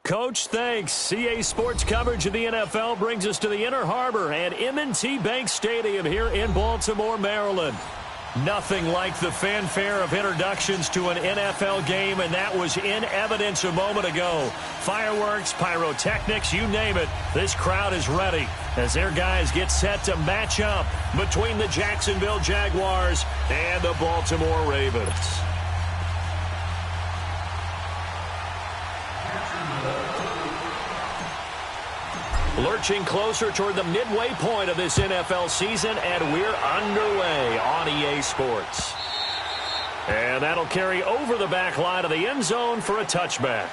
Coach, thanks. CA Sports coverage of the NFL brings us to the Inner Harbor at M&T Bank Stadium here in Baltimore, Maryland. Nothing like the fanfare of introductions to an NFL game, and that was in evidence a moment ago. Fireworks, pyrotechnics, you name it. This crowd is ready as their guys get set to match up between the Jacksonville Jaguars and the Baltimore Ravens. Lurching closer toward the midway point of this NFL season, and we're underway on EA Sports. And that'll carry over the back line of the end zone for a touchback.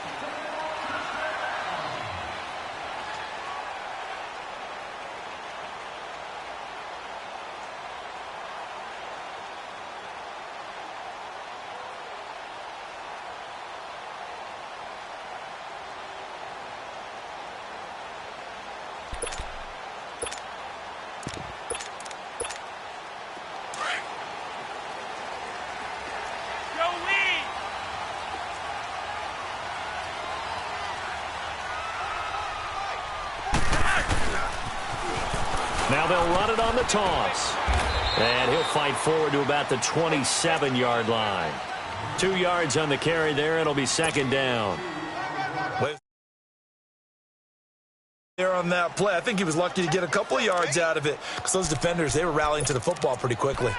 Now they'll run it on the toss. And he'll fight forward to about the 27-yard line. 2 yards on the carry there. It'll be second down. There on that play. I think he was lucky to get a couple of yards out of it because those defenders, they were rallying to the football pretty quickly.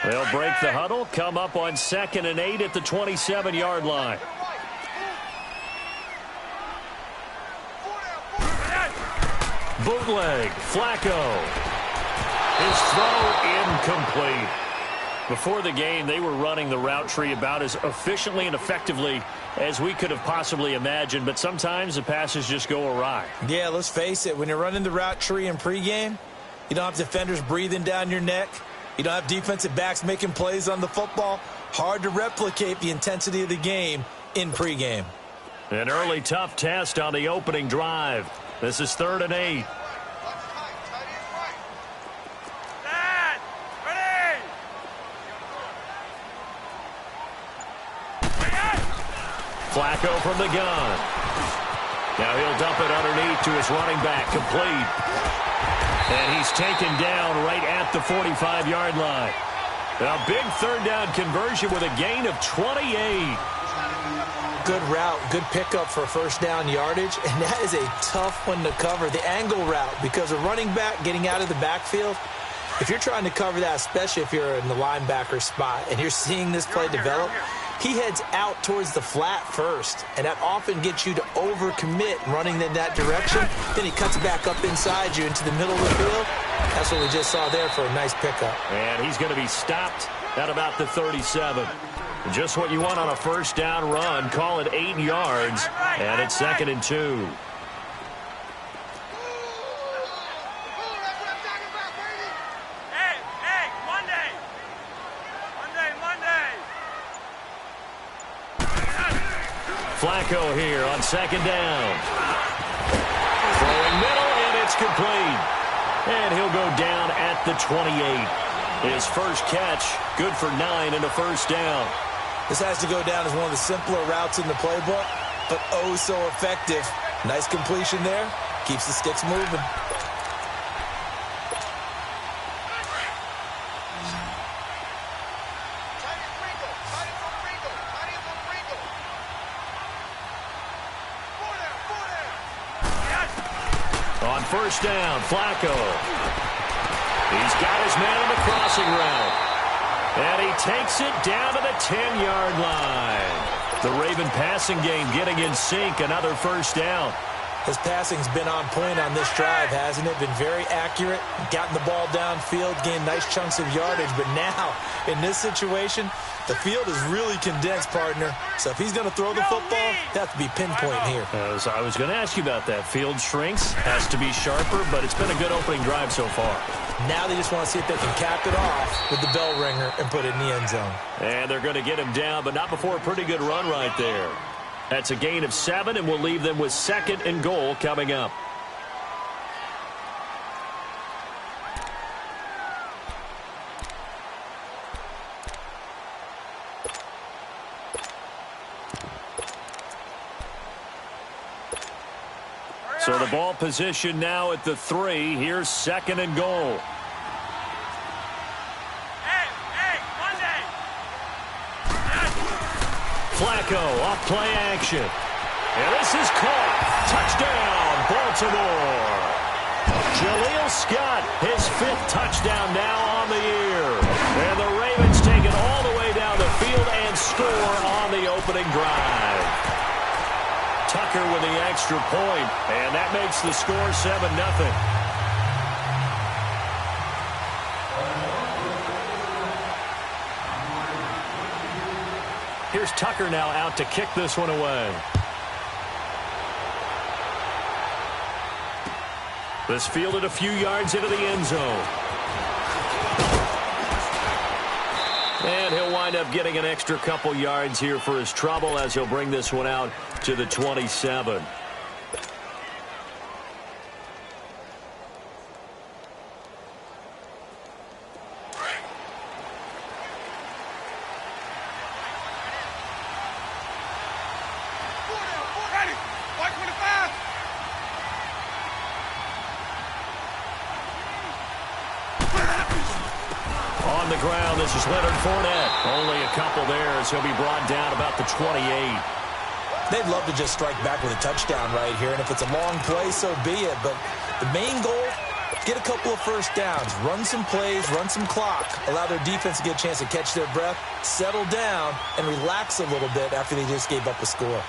They'll break the huddle, come up on 2nd and 8 at the 27-yard line. Bootleg, Flacco. His throw incomplete. Before the game, they were running the route tree about as efficiently and effectively as we could have possibly imagined, but sometimes the passes just go awry. Yeah, let's face it. When you're running the route tree in pregame, you don't have defenders breathing down your neck. You don't have defensive backs making plays on the football. Hard to replicate the intensity of the game in pregame. An early tough test on the opening drive. This is 3rd and 8. Flacco from the gun. Now he'll dump it underneath to his running back, complete. And he's taken down right at the 45-yard line. A big 3rd down conversion with a gain of 28. Good route, good pickup for 1st down yardage, and that is a tough one to cover, the angle route, because a running back getting out of the backfield, if you're trying to cover that, especially if you're in the linebacker spot and you're seeing this play develop, he heads out towards the flat first, and that often gets you to overcommit running in that direction. Then he cuts back up inside you into the middle of the field. That's what we just saw there for a nice pickup. And he's going to be stopped at about the 37. Just what you want on a 1st down run. Call it 8 yards, and it's 2nd and 2. Flacco here on 2nd down. Throwing middle, and it's complete. And he'll go down at the 28. His first catch, good for 9 and a 1st down. This has to go down as one of the simpler routes in the playbook, but oh so effective. Nice completion there. Keeps the sticks moving. On 1st down, Flacco. He's got his man on the crossing route. And he takes it down to the 10-yard line. The Raven passing game getting in sync. Another 1st down. His passing's been on point on this drive, hasn't it? Been very accurate. Gotten the ball downfield, gained nice chunks of yardage. But now, in this situation, the field is really condensed, partner. So if he's going to throw the football, they have to be pinpoint here. I was going to ask you about that. Field shrinks, has to be sharper, but it's been a good opening drive so far. Now they just want to see if they can cap it off with the bell ringer and put it in the end zone. And they're going to get him down, but not before a pretty good run right there. That's a gain of 7, and we'll leave them with 2nd and goal coming up. So the ball position now at the 3. Here's 2nd and goal. Flacco off play action. And this is caught. Touchdown, Baltimore. Jaleel Scott, his 5th touchdown now on the year. And the Ravens take it all the way down the field and score on the opening drive. Tucker with the extra point, and that makes the score 7-0. Here's Tucker now out to kick this one away. This fielded a few yards into the end zone. And he'll wind up getting an extra couple yards here for his trouble as he'll bring this one out to the 27. On the ground, this is Leonard Fournette. Only a couple there as he'll be brought down about the 28. They'd love to just strike back with a touchdown right here, and if it's a long play, so be it. But the main goal, get a couple of first downs, run some plays, run some clock, allow their defense to get a chance to catch their breath, settle down, and relax a little bit after they just gave up a score.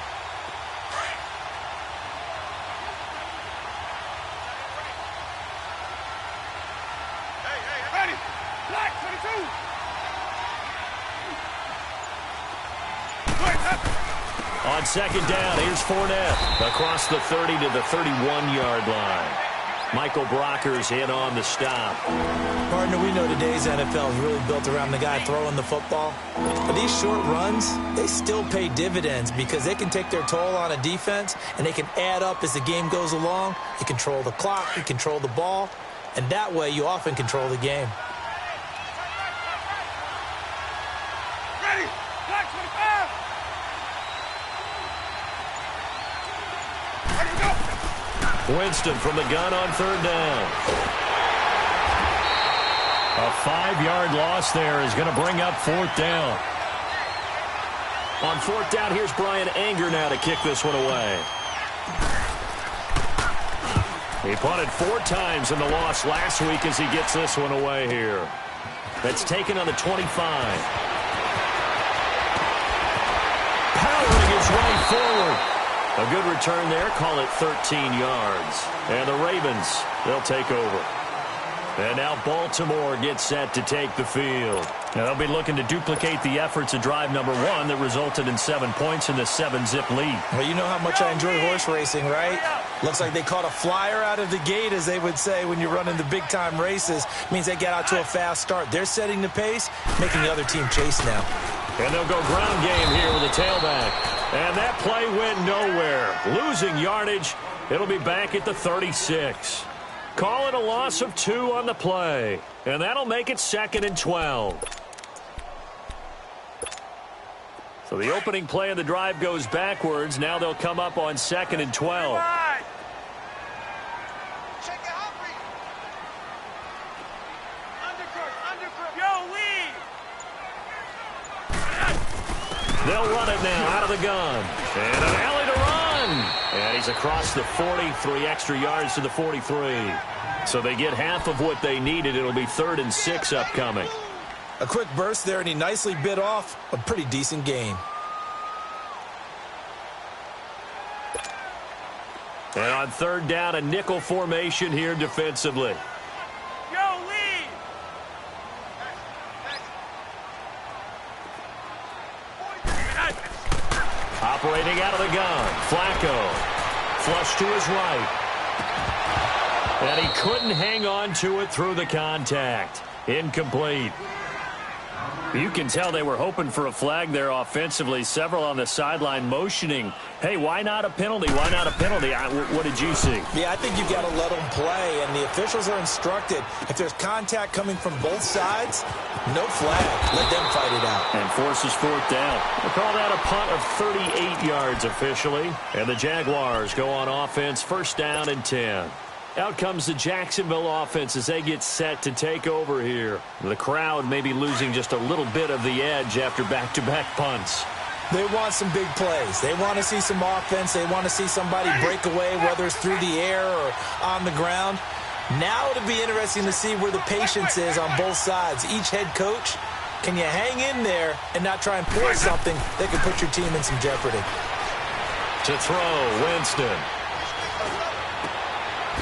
On 2nd down, here's Fournette across the 30 to the 31-yard line. Michael Brocker's in on the stop. Partner, we know today's NFL is really built around the guy throwing the football. But these short runs, they still pay dividends because they can take their toll on a defense, and they can add up as the game goes along. You control the clock, you control the ball, and that way you often control the game. Ready, Black 25. Winston from the gun on 3rd down. A 5-yard loss there is going to bring up 4th down. On 4th down, here's Brian Anger now to kick this one away. He punted 4 times in the loss last week as he gets this one away here. That's taken on the 25. Powering his way forward. A good return there, call it 13 yards. And the Ravens, they'll take over. And now Baltimore gets set to take the field. Now they'll be looking to duplicate the efforts of drive number 1 that resulted in 7 points in the 7-zip lead. Well, you know how much I enjoy horse racing, right? Looks like they caught a flyer out of the gate, as they would say when you're running the big-time races. Means they get out to a fast start. They're setting the pace, making the other team chase now. And they'll go ground game here with a tailback. And that play went nowhere. Losing yardage. It'll be back at the 36. Call it a loss of 2 on the play. And that'll make it 2nd and 12. So the opening play of the drive goes backwards. Now they'll come up on 2nd and 12. They'll run it now out of the gun. And an alley to run. And he's across the 40, 3 extra yards to the 43. So they get half of what they needed. It'll be 3rd and 6 upcoming. A quick burst there, and he nicely bit off a pretty decent gain. And on 3rd down, a nickel formation here defensively. Operating out of the gun, Flacco. Flush to his right. And he couldn't hang on to it through the contact. Incomplete. You can tell they were hoping for a flag there offensively. Several on the sideline motioning, hey, why not a penalty? Why not a penalty? What did you see? Yeah, I think you've got to let them play, and the officials are instructed. If there's contact coming from both sides, no flag. Let them fight it out. And forces fourth down. We'll call that a punt of 38 yards officially. And the Jaguars go on offense, first down and 10. Out comes the Jacksonville offense as they get set to take over here. The crowd may be losing just a little bit of the edge after back-to-back punts. They want some big plays. They want to see some offense. They want to see somebody break away, whether it's through the air or on the ground. Now it'll be interesting to see where the patience is on both sides. Each head coach, can you hang in there and not try and force something that could put your team in some jeopardy? To throw, Winston.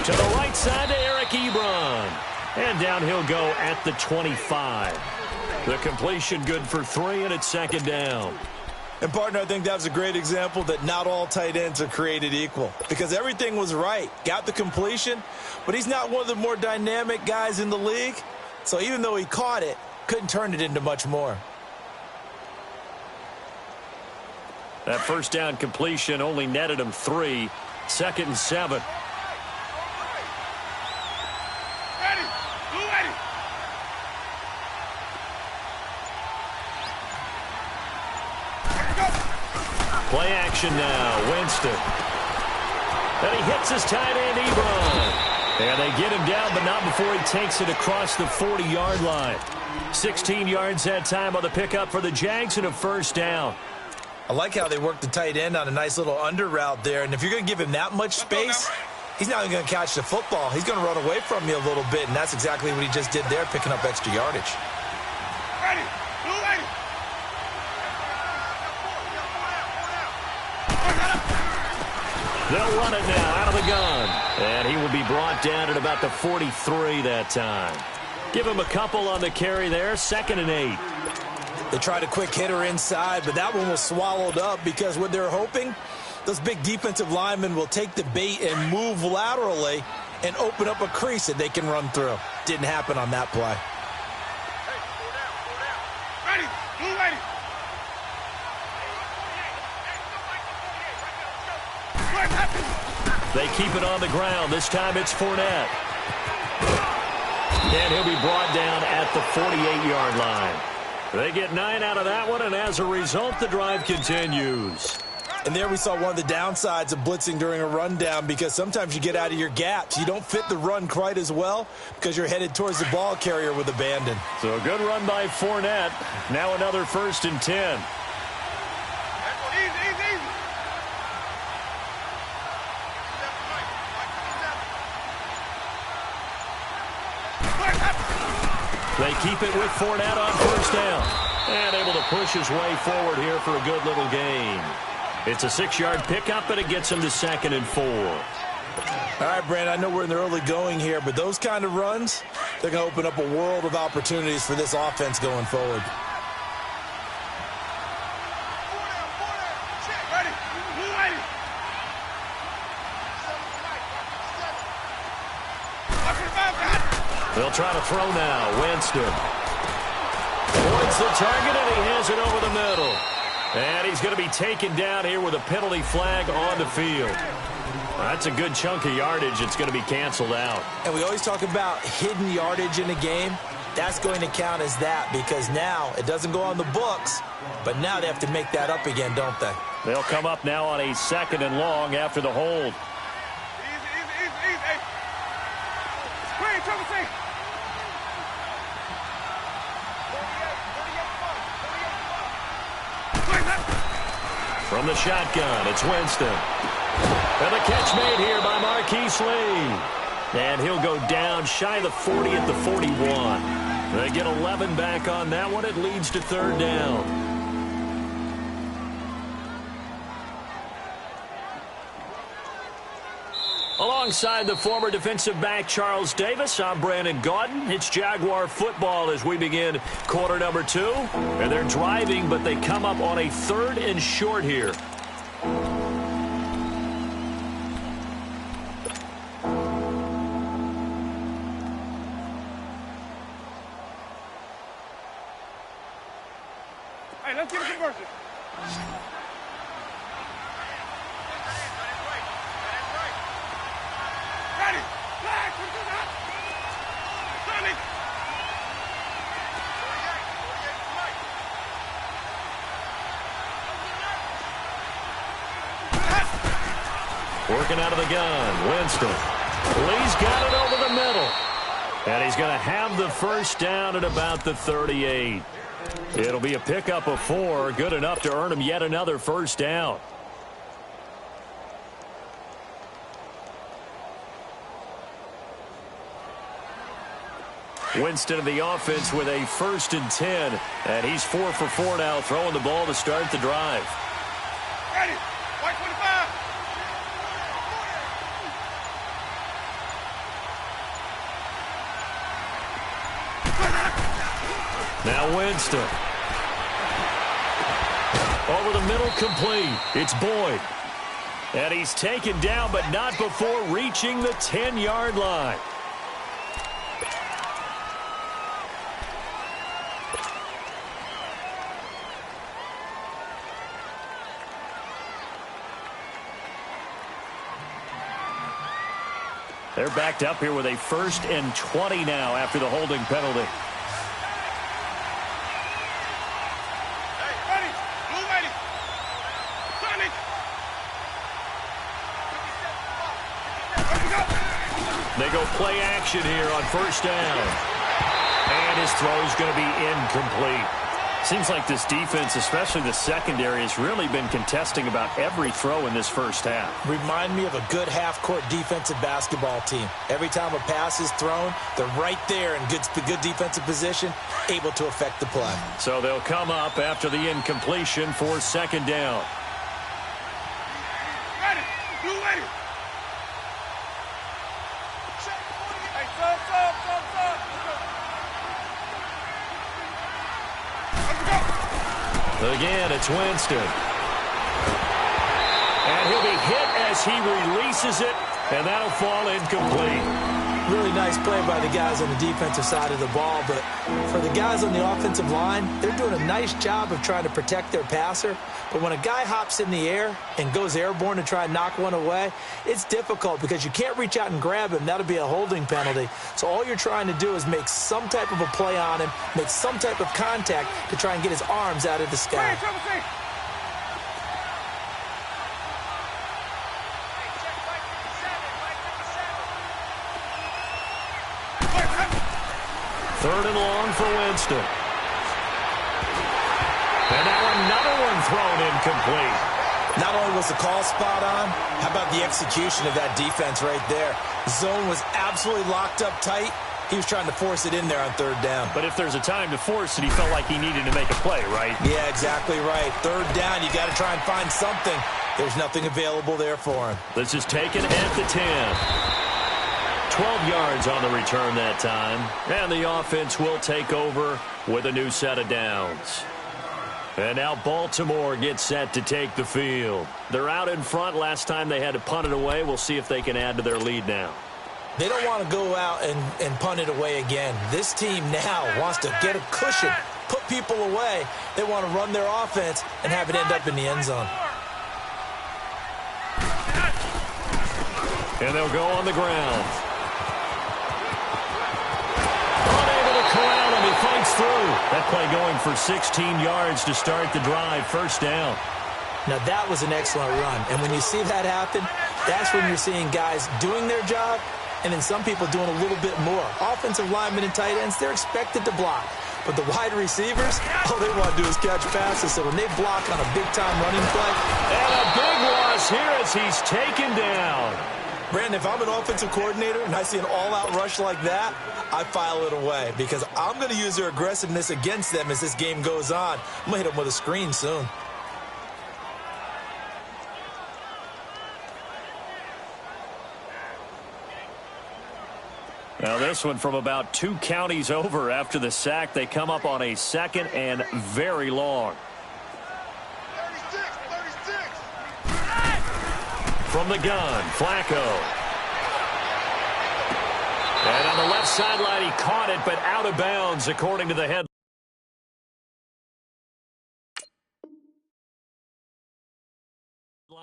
To the right side to Eric Ebron. And down he'll go at the 25. The completion good for 3, and it's second down. And, partner, I think that was a great example that not all tight ends are created equal. Because everything was right. Got the completion, but he's not one of the more dynamic guys in the league. So even though he caught it, couldn't turn it into much more. That first down completion only netted him 3. Second and 7. Play action now, Winston. And he hits his tight end, Ebron. And they get him down, but not before he takes it across the 40-yard line. 16 yards that time on the pickup for the Jags and a first down. I like how they work the tight end on a nice little under route there. And if you're going to give him that much space, he's not even going to catch the football. He's going to run away from you a little bit, and that's exactly what he just did there, picking up extra yardage. Ready. They'll run it now out of the gun. And he will be brought down at about the 43 that time. Give him a couple on the carry there. Second and 8. They tried a quick hitter inside, but that one was swallowed up because what they're hoping, those big defensive linemen will take the bait and move laterally and open up a crease that they can run through. Didn't happen on that play. Ready. Blue ready. They keep it on the ground. This time it's Fournette. And he'll be brought down at the 48-yard line. They get 9 out of that one, and as a result, the drive continues. And there we saw one of the downsides of blitzing during a rundown, because sometimes you get out of your gaps. You don't fit the run quite as well because you're headed towards the ball carrier with abandon. So a good run by Fournette. Now another first and 10. They keep it with Fournette on first down. And able to push his way forward here for a good little gain. It's a 6-yard pickup, and it gets him to second and 4. All right, Brandon, I know we're in the early going here, but those kind of runs, they're going to open up a world of opportunities for this offense going forward. They'll try to throw now. Winston points the target, and he has it over the middle. And he's going to be taken down here with a penalty flag on the field. That's a good chunk of yardage. It's going to be canceled out. And we always talk about hidden yardage in a game. That's going to count as that, because now it doesn't go on the books, but now they have to make that up again, don't they? They'll come up now on a second and long after the hold. From the shotgun, it's Winston. And the catch made here by Marquise Lee. And he'll go down shy of the 40 at the 41. They get 11 back on that one. It leads to third down. Alongside the former defensive back Charles Davis, I'm Brandon Gaudin. It's Jaguar football as we begin quarter number 2. And they're driving, but they come up on a 3rd and short here. Hey, let's get a conversion. Ready. Flag. Turning. Working out of the gun, Winston. Lee's got it over the middle. And he's going to have the first down at about the 38. It'll be a pickup of 4, good enough to earn him yet another first down. Winston in the offense with a 1st and 10. And he's 4 for 4 now, throwing the ball to start the drive. Ready. White 25. Now Winston. Over the middle, complete. It's Boyd. And he's taken down, but not before reaching the 10-yard line. They're backed up here with a 1st and 20 now after the holding penalty. They go play action here on 1st down. And his throw is going to be incomplete. Seems like this defense, especially the secondary, has really been contesting about every throw in this first half. Remind me of a good half-court defensive basketball team. Every time a pass is thrown, they're right there in good defensive position, able to affect the play. So they'll come up after the incompletion for 2nd down. Ready. Blue ready. Hey, sub. Again, it's Winston. And he'll be hit as he releases it, and that'll fall incomplete. Really nice play by the guys on the defensive side of the ball, but for the guys on the offensive line, they're doing a nice job of trying to protect their passer. But when a guy hops in the air and goes airborne to try and knock one away, it's difficult because you can't reach out and grab him. That'll be a holding penalty. So all you're trying to do is make some type of a play on him, make some type of contact to try and get his arms out of the sky. Third and long for Winston. And now another one thrown incomplete. Not only was the call spot on, how about the execution of that defense right there? Zone was absolutely locked up tight. He was trying to force it in there on 3rd down. But if there's a time to force it, he felt like he needed to make a play, right? Yeah, exactly right. 3rd down, you got to try and find something. There's nothing available there for him. This is taken at the 10. 12 yards on the return that time. And the offense will take over with a new set of downs. And now Baltimore gets set to take the field. They're out in front. Last time they had to punt it away. We'll see if they can add to their lead now. They don't want to go out and punt it away again. This team now wants to get a cushion, put people away. They want to run their offense and have it end up in the end zone. And they'll go on the ground. Unable to corral him. He fights through. That play going for 16 yards to start the drive. 1st down. Now, that was an excellent run. And when you see that happen, that's when you're seeing guys doing their job and then some people doing a little bit more. Offensive linemen and tight ends, they're expected to block. But the wide receivers, all they want to do is catch passes. So when they block on a big-time running play. And a big loss here as he's taken down. Brandon, if I'm an offensive coordinator and I see an all-out rush like that, I file it away because I'm going to use their aggressiveness against them as this game goes on. I'm going to hit them with a screen soon. Now this one from about 2 counties over after the sack. They come up on a 2nd and very long. 36. From the gun, Flacco. And on the left sideline, he caught it, but out of bounds, according to the head.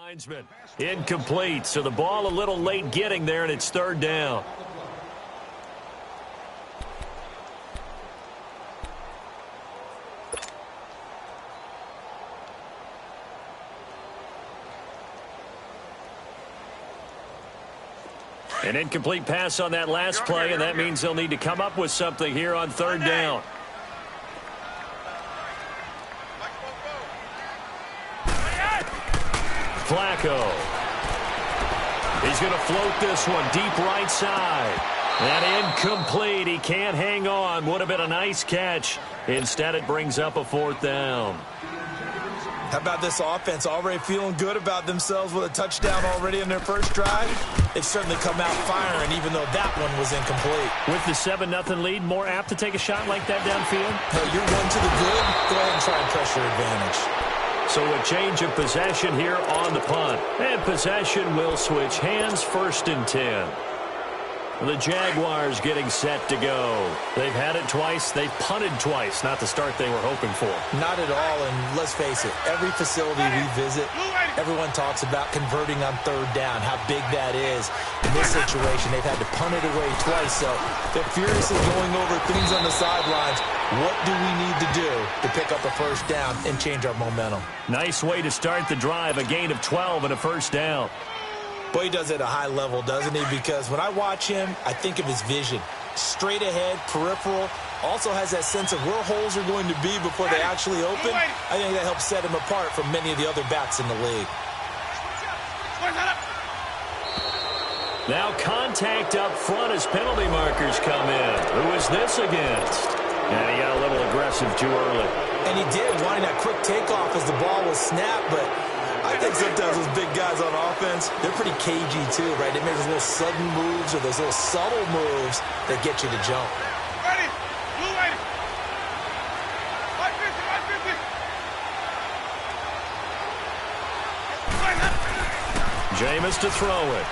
linesman. Incomplete, so the ball a little late getting there, and it's third down. An incomplete pass on that last play, and that means they'll need to come up with something here on third down. Flacco. He's going to float this one deep right side. And incomplete. He can't hang on. Would have been a nice catch. Instead, it brings up a fourth down. How about this offense already feeling good about themselves with a touchdown already in their first drive? They've certainly come out firing, even though that one was incomplete. With the 7-0 lead, more apt to take a shot like that downfield? Hey, you're one to the good. Go ahead and try and press your advantage. So a change of possession here on the punt. And possession will switch hands, 1st and 10. The Jaguars getting set to go. They've had it twice. They've punted twice. Not the start they were hoping for. Not at all, and let's face it, every facility we visit, everyone talks about converting on third down, how big that is. In this situation, they've had to punt it away twice, so they're furiously going over things on the sidelines. What do we need to do to pick up a first down and change our momentum? Nice way to start the drive, a gain of 12 and a first down. Boy, he does it at a high level, doesn't he? Because when I watch him, I think of his vision. Straight ahead, peripheral. Also has that sense of where holes are going to be before they actually open. I think that helps set him apart from many of the other backs in the league. Now contact up front as penalty markers come in. Who is this against? And he got a little aggressive too early. And he did, wanting that quick takeoff as the ball was snapped, but I think sometimes those big guys on offense, they're pretty cagey too, right? They make those little sudden moves or those little subtle moves that get you to jump. Ready. Blue ready. 550. Jameis to throw it.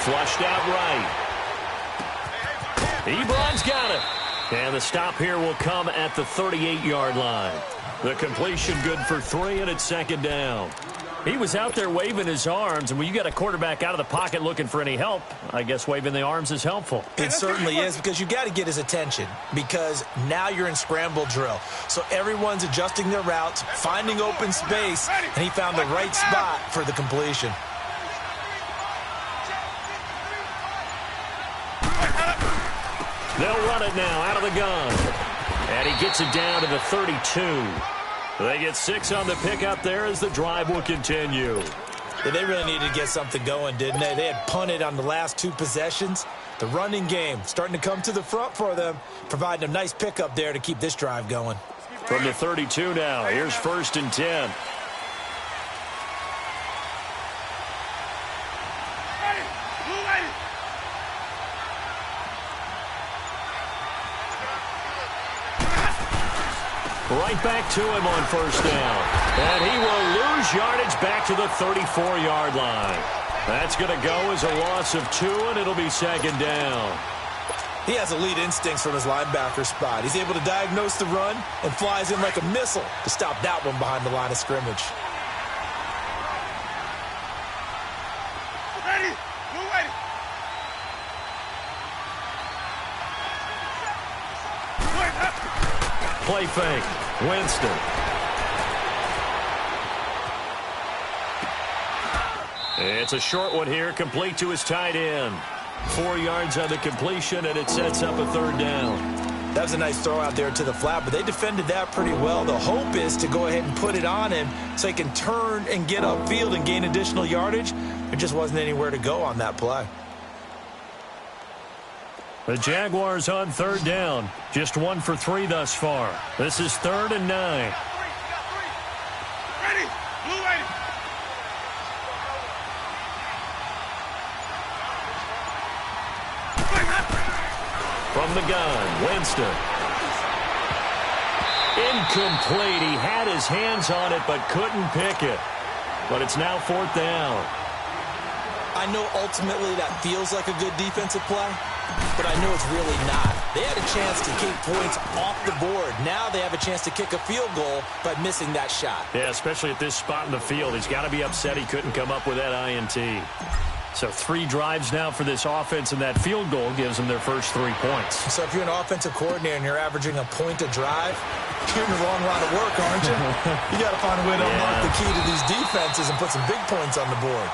Flushed out right. Ebron's got it. And the stop here will come at the 38-yard line. The completion good for 3, and it's 2nd down. He was out there waving his arms, and when you got a quarterback out of the pocket looking for any help, I guess waving the arms is helpful. It certainly is, because you got to get his attention, because now you're in scramble drill. So everyone's adjusting their routes, finding open space, and he found the right spot for the completion. They'll run it now out of the gun. And he gets it down to the 32. They get 6 on the pickup there as the drive will continue. Yeah, they really needed to get something going, didn't they? They had punted on the last 2 possessions. The running game starting to come to the front for them, providing a nice pickup there to keep this drive going. From the 32 now, here's 1st and 10. Right back to him on 1st down. And he will lose yardage back to the 34-yard line. That's going to go as a loss of 2, and it'll be 2nd down. He has elite instincts from his linebacker spot. He's able to diagnose the run and flies in like a missile to stop that one behind the line of scrimmage. Ready. Blue ready. Play fake. Winston. It's a short one here, complete to his tight end. 4 yards on the completion, and it sets up a 3rd down. That was a nice throw out there to the flat, but they defended that pretty well. The hope is to go ahead and put it on him so he can turn and get upfield and gain additional yardage. There just wasn't anywhere to go on that play. The Jaguars on 3rd down. Just 1 for 3 thus far. This is 3rd and 9. Ready. Blue ready. From the gun, Winston. Incomplete. He had his hands on it but couldn't pick it. But it's now 4th down. I know ultimately that feels like a good defensive play, but I know it's really not. They had a chance to keep points off the board. Now they have a chance to kick a field goal by missing that shot. Yeah, especially at this spot in the field. He's got to be upset he couldn't come up with that INT. So 3 drives now for this offense, and that field goal gives them their first 3 points. So if you're an offensive coordinator and you're averaging a point a drive, you're in the wrong line of work, aren't you? You got to find a way to unlock the key to these defenses and put some big points on the board.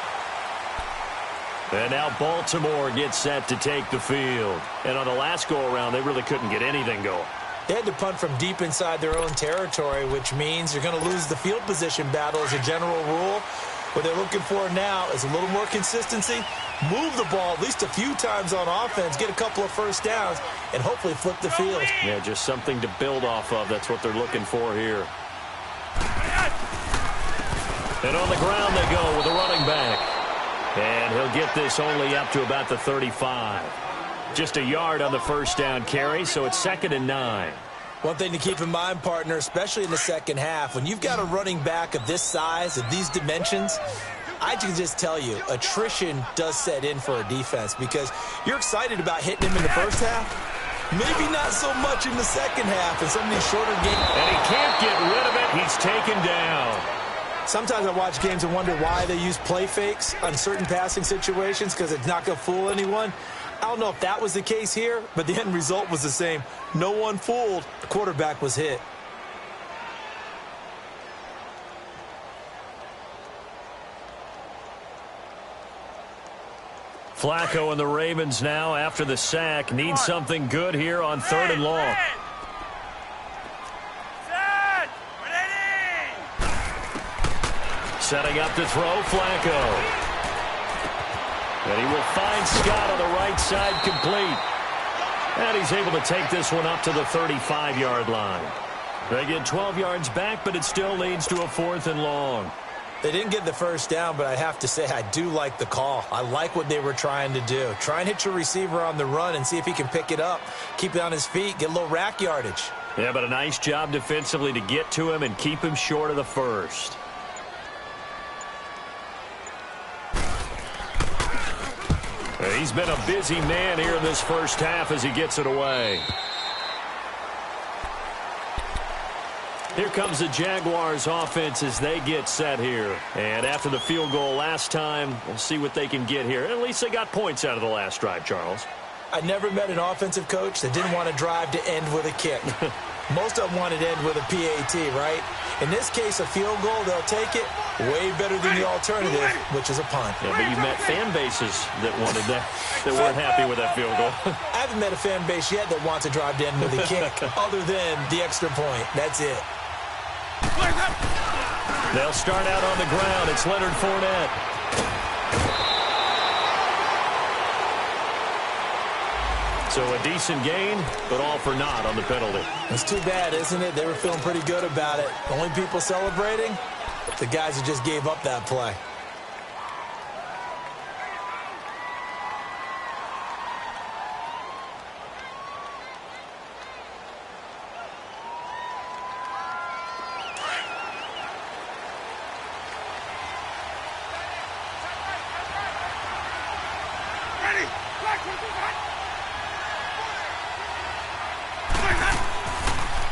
And now Baltimore gets set to take the field. And on the last go-around, they really couldn't get anything going. They had to punt from deep inside their own territory, which means you're going to lose the field position battle as a general rule. What they're looking for now is a little more consistency, move the ball at least a few times on offense, get a couple of first downs, and hopefully flip the field. Yeah, just something to build off of. That's what they're looking for here. And on the ground they go with a running back. And he'll get this only up to about the 35. Just a yard on the first down carry, so it's 2nd and 9. One thing to keep in mind, partner, especially in the second half, when you've got a running back of this size, of these dimensions, I can just tell you, attrition does set in for a defense because you're excited about hitting him in the first half. Maybe not so much in the second half in some of these shorter games. And he can't get rid of it. He's taken down. Sometimes I watch games and wonder why they use play fakes on certain passing situations because it's not going to fool anyone. I don't know if that was the case here, but the end result was the same. No one fooled. The quarterback was hit. Flacco and the Ravens now, after the sack, need something good here on 3rd and long. Setting up to throw, Flacco. And he will find Scott on the right side, complete. And he's able to take this one up to the 35-yard line. They get 12 yards back, but it still leads to a 4th and long. They didn't get the first down, but I have to say I do like the call. I like what they were trying to do. Try and hit your receiver on the run and see if he can pick it up, keep it on his feet, get a little rack yardage. Yeah, but a nice job defensively to get to him and keep him short of the first. He's been a busy man here in this first half as he gets it away. Here comes the Jaguars offense as they get set here. And after the field goal last time, we'll see what they can get here. At least they got points out of the last drive, Charles. I never met an offensive coach that didn't want to drive to end with a kick. Most of them wanted to end with a PAT, right? In this case, a field goal, they'll take it way better than the alternative, which is a punt. Yeah, but you've met fan bases that wanted that weren't happy with that field goal. I haven't met a fan base yet that wants to drive to end with a kick other than the extra point. That's it. They'll start out on the ground. It's Leonard Fournette. So a decent gain, but all for naught on the penalty. It's too bad, isn't it? They were feeling pretty good about it. The only people celebrating, the guys who just gave up that play.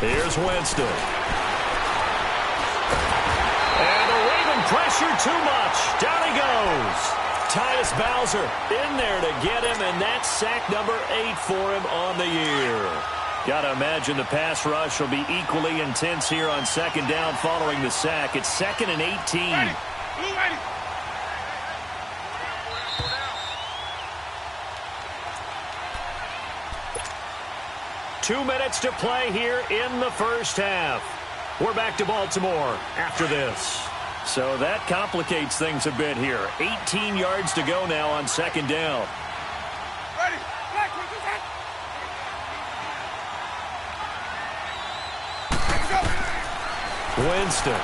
Here's Winston. And the Raven pressure too much. Down he goes. Tyus Bowser in there to get him, and that's sack number 8 for him on the year. Got to imagine the pass rush will be equally intense here on 2nd down following the sack. It's 2nd and 18. 2 minutes to play here in the first half. We're back to Baltimore after this. So that complicates things a bit here. 18 yards to go now on 2nd down. Ready. Winston.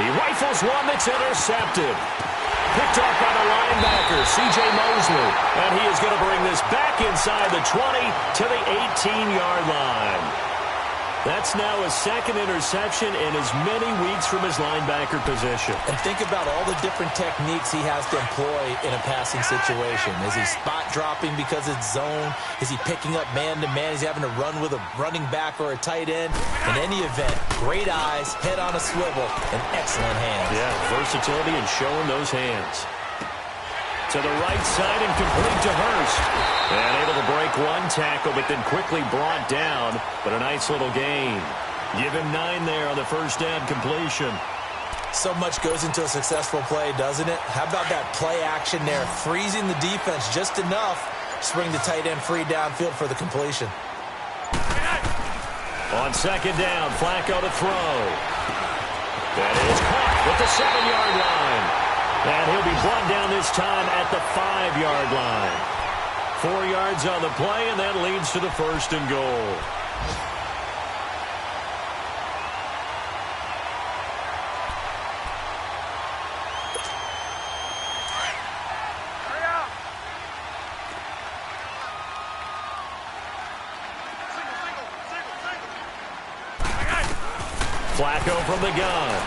He rifles one that's intercepted. Picked off by the linebacker, C.J. Mosley. And he is going to bring this back inside the 20 to the 18-yard line. That's now his second interception in as many weeks from his linebacker position. And think about all the different techniques he has to employ in a passing situation. Is he spot dropping because it's zone? Is he picking up man-to-man? He's having to run with a running back or a tight end. In any event, great eyes, head on a swivel, and excellent hands. Yeah, versatility and showing those hands. To the right side and complete to Hurst. And able to break one tackle, but then quickly brought down. But a nice little gain. Give him 9 there on the first down completion. So much goes into a successful play, doesn't it? How about that play action there? Freezing the defense just enough to bring the tight end free downfield for the completion. On second down, Flacco to throw. That is caught with the 7-yard line. And he'll be brought down this time at the 5-yard line. 4 yards on the play, and that leads to the first and goal. Flacco from the gun.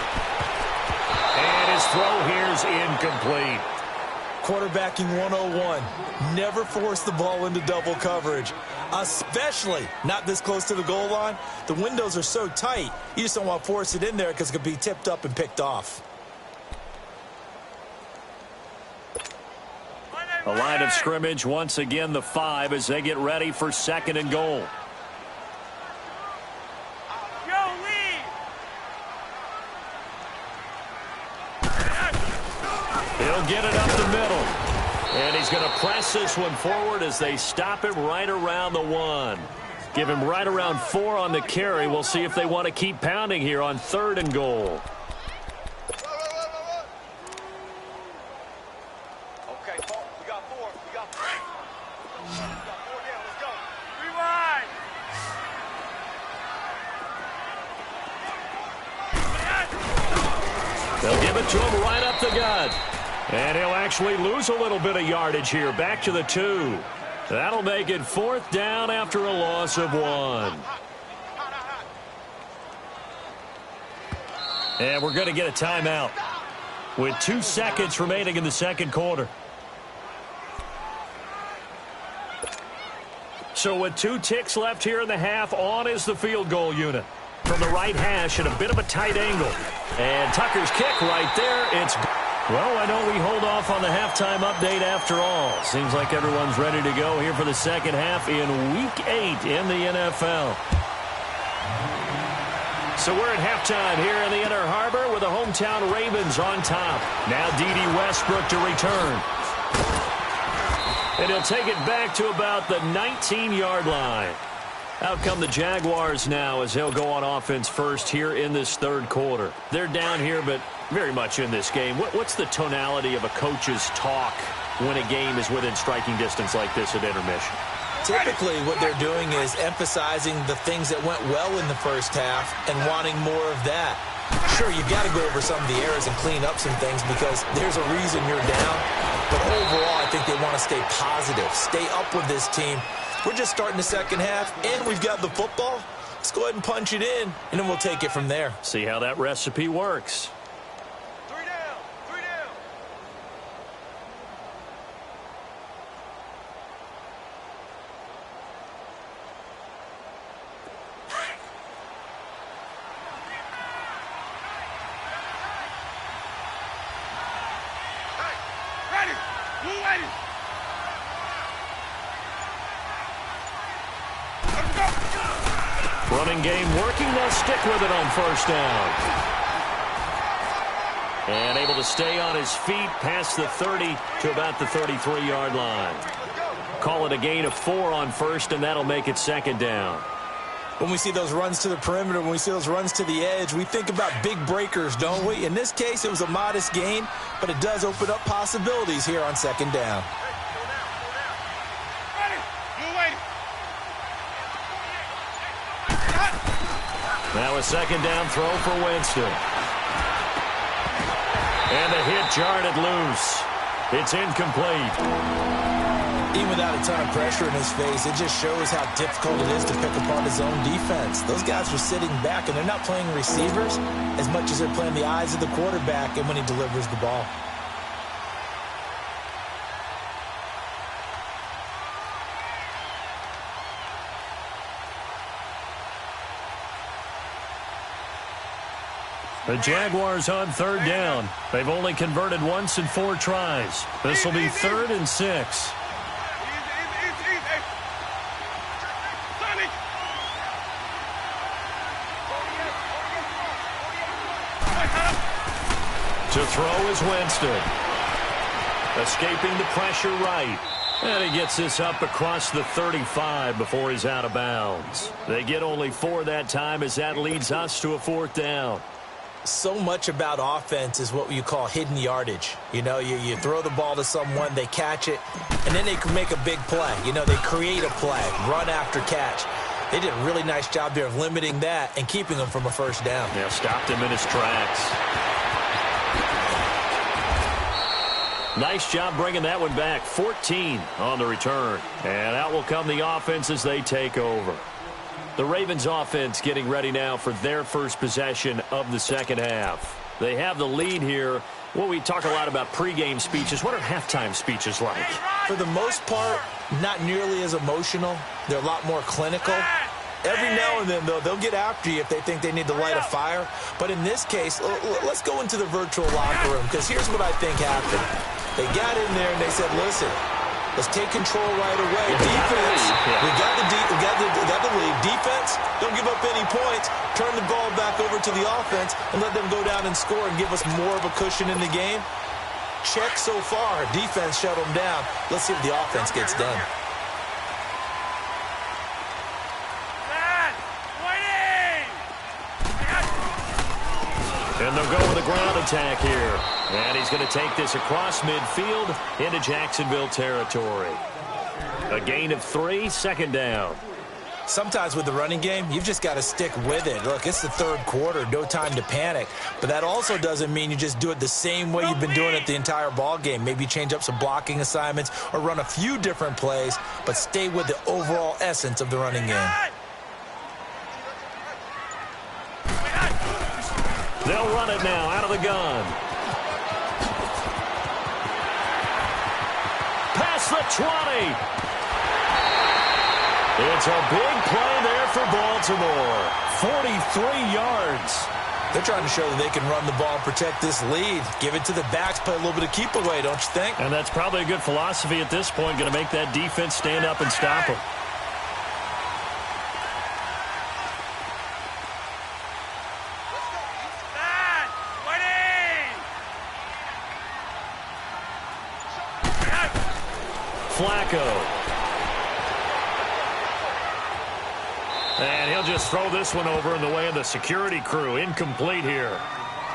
And his throw here is incomplete. Quarterbacking 101. Never force the ball into double coverage, especially not this close to the goal line. The windows are so tight, you just don't want to force it in there because it could be tipped up and picked off. A line of scrimmage, once again the 5 as they get ready for second and goal. He'll get it up the middle. And he's going to press this one forward as they stop him right around the 1. Give him right around 4 on the carry. We'll see if they want to keep pounding here on third and goal. Okay, we got 4. We got 4. We got 4 down. Let's go. Rewind. They'll give it to him right up the gut. And he'll actually lose a little bit of yardage here. Back to the 2. That'll make it 4th down after a loss of 1. And we're going to get a timeout with 2 seconds remaining in the second quarter. So with 2 ticks left here in the half, on is the field goal unit. From the right hash at a bit of a tight angle. And Tucker's kick right there. It's... Well, I know we hold off on the halftime update after all. Seems like everyone's ready to go here for the second half in Week 8 in the NFL. So we're at halftime here in the Inner Harbor with the hometown Ravens on top. Now D.D. Westbrook to return. And he'll take it back to about the 19-yard line. Out come the Jaguars now as they'll go on offense first here in this third quarter. They're down here, but very much in this game. What's the tonality of a coach's talk when a game is within striking distance like this at intermission? Typically, what they're doing is emphasizing the things that went well in the first half and wanting more of that. Sure, you've got to go over some of the errors and clean up some things because there's a reason you're down. But overall, I think they want to stay positive, stay up with this team. We're just starting the second half, and we've got the football. Let's go ahead and punch it in, and then we'll take it from there. See how that recipe works. 3 down. 3 down. Hey, ready. Blue ready. Running game working. They'll stick with it on first down. And able to stay on his feet past the 30 to about the 33-yard line. Call it a gain of 4 on first, and that'll make it second down. When we see those runs to the perimeter, when we see those runs to the edge, we think about big breakers, don't we? In this case, it was a modest gain, but it does open up possibilities here on second down. Now a second down throw for Winston. And the hit jarred it loose. It's incomplete. Even without a ton of pressure in his face, it just shows how difficult it is to pick apart his own defense. Those guys are sitting back, and they're not playing receivers as much as they're playing the eyes of the quarterback and when he delivers the ball. The Jaguars on third down. They've only converted once in 4 tries. This will be 3rd and 6. To throw is Winston. Escaping the pressure right. And he gets this up across the 35 before he's out of bounds. They get only 4 that time as that leads us to a 4th down. So much about offense is what you call hidden yardage. You know, you throw the ball to someone, they catch it, and then they can make a big play. You know, they create a play, run after catch. They did a really nice job there of limiting that and keeping him from a 1st down. Yeah, stopped him in his tracks. Nice job bringing that one back. 14 on the return. And out will come the offense as they take over. The Ravens offense getting ready now for their first possession of the second half. They have the lead here. Well, we talk a lot about pregame speeches. What are halftime speeches like? For the most part, not nearly as emotional. They're a lot more clinical. Every now and then, though, they'll get after you if they think they need to light a fire. But in this case, let's go into the virtual locker room, because here's what I think happened. They got in there and they said, listen, let's take control right away. Defense, we got the lead. Defense, don't give up any points. Turn the ball back over to the offense and let them go down and score and give us more of a cushion in the game. Check so far. Defense shut them down. Let's see if the offense gets done. And they'll go with a ground attack here. And he's going to take this across midfield into Jacksonville territory. A gain of 3, 2nd down. Sometimes with the running game, you've just got to stick with it. Look, it's the 3rd quarter, no time to panic. But that also doesn't mean you just do it the same way you've been doing it the entire ball game. Maybe change up some blocking assignments or run a few different plays, but stay with the overall essence of the running game. They'll run it now out of the gun. Past the 20. It's a big play there for Baltimore. 43 yards. They're trying to show that they can run the ball and protect this lead. Give it to the backs, play a little bit of keep away, don't you think? And that's probably a good philosophy at this point. Going to make that defense stand up and stop them. Flacco. And he'll just throw this one over in the way of the security crew. Incomplete here.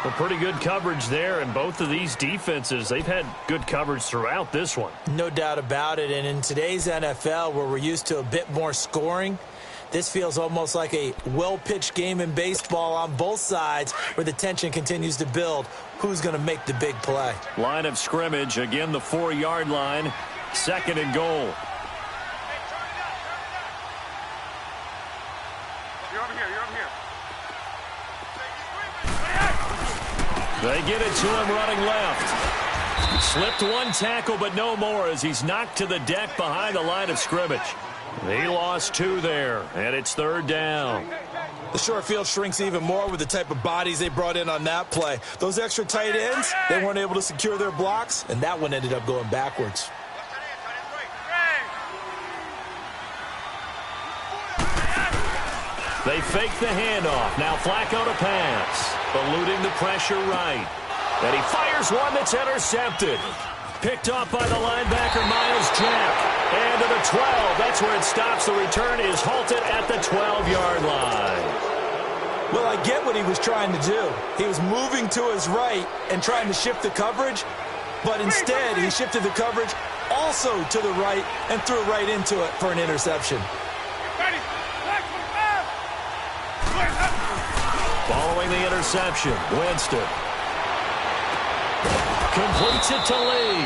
But pretty good coverage there, and both of these defenses, they've had good coverage throughout this one. No doubt about it, and in today's NFL, where we're used to a bit more scoring, this feels almost like a well-pitched game in baseball on both sides where the tension continues to build. Who's going to make the big play? Line of scrimmage, again the 4-yard line. 2nd and goal. You're over here. They get it to him running left. Slipped one tackle, but no more as he's knocked to the deck behind the line of scrimmage. He lost 2 there, and it's 3rd down. The short field shrinks even more with the type of bodies they brought in on that play. Those extra tight ends, they weren't able to secure their blocks, and that one ended up going backwards. They fake the handoff. Now Flacco to pass. Eluding the pressure right. And he fires one that's intercepted. Picked off by the linebacker, Miles Jack. And to the 12. That's where it stops. The return is halted at the 12-yard line. Well, I get what he was trying to do. He was moving to his right and trying to shift the coverage. But instead, he shifted the coverage also to the right and threw right into it for an interception. Following the interception, Winston completes it to Lee.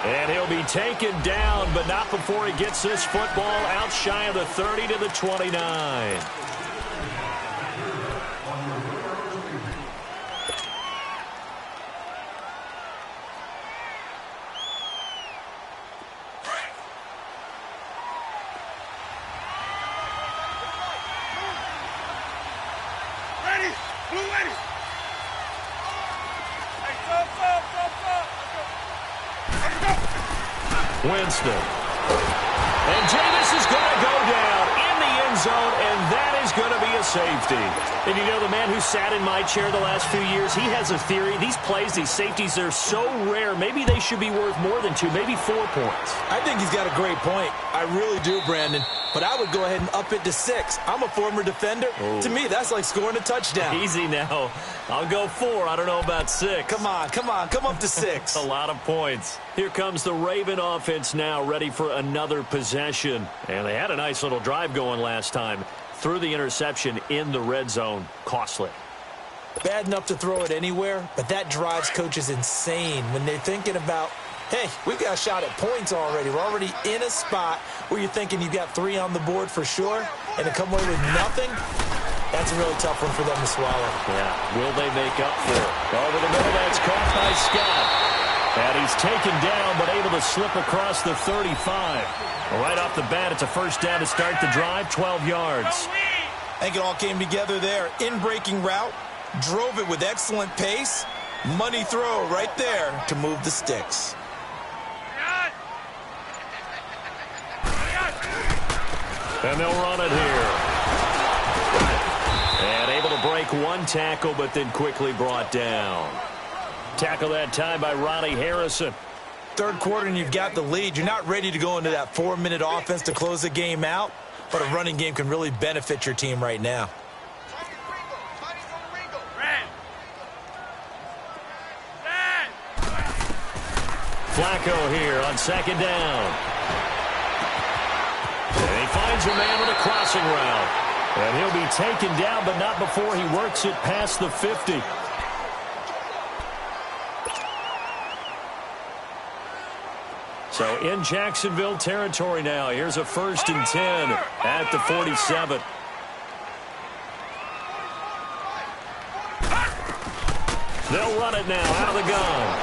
And he'll be taken down, but not before he gets this football out shy of the 30 to the 29. Ready? Blue ready. Hey, stop. Winston. And Jameis is going to go down in the end zone, and that is going to be a safety. And you know, the man who sat in my chair the last few years, he has a theory. These plays, these safeties, they're so rare. Maybe they should be worth more than 2, maybe 4 points. I think he's got a great point. I really do, Brandon. But I would go ahead and up it to 6. I'm a former defender. To me, that's like scoring a touchdown. Easy now. I'll go 4. I don't know about 6. Come on. Come up to 6. A lot of points. Here comes the Raven offense now, ready for another possession. And they had a nice little drive going last time. Threw the interception in the red zone. Costly. Bad enough to throw it anywhere, but that drives coaches insane when they're thinking about, hey, we've got a shot at points already. We're already in a spot where you're thinking you've got 3 on the board for sure, and to come away with nothing, that's a really tough one for them to swallow. Yeah, will they make up for it? Over the middle, that's caught by Scott. And he's taken down, but able to slip across the 35. Right off the bat, it's a first down to start the drive, 12 yards. I think it all came together there. In-breaking route, drove it with excellent pace. Money throw right there to move the sticks. And they'll run it here. And able to break one tackle, but then quickly brought down. Tackle that time by Ronnie Harrison. Third quarter and you've got the lead. You're not ready to go into that 4-minute offense to close the game out, but a running game can really benefit your team right now. Flacco here on second down. And he finds a man with a crossing route. And he'll be taken down, but not before he works it past the 50. So in Jacksonville territory now. Here's a 1st and 10 at the 47. They'll run it now out of the gun.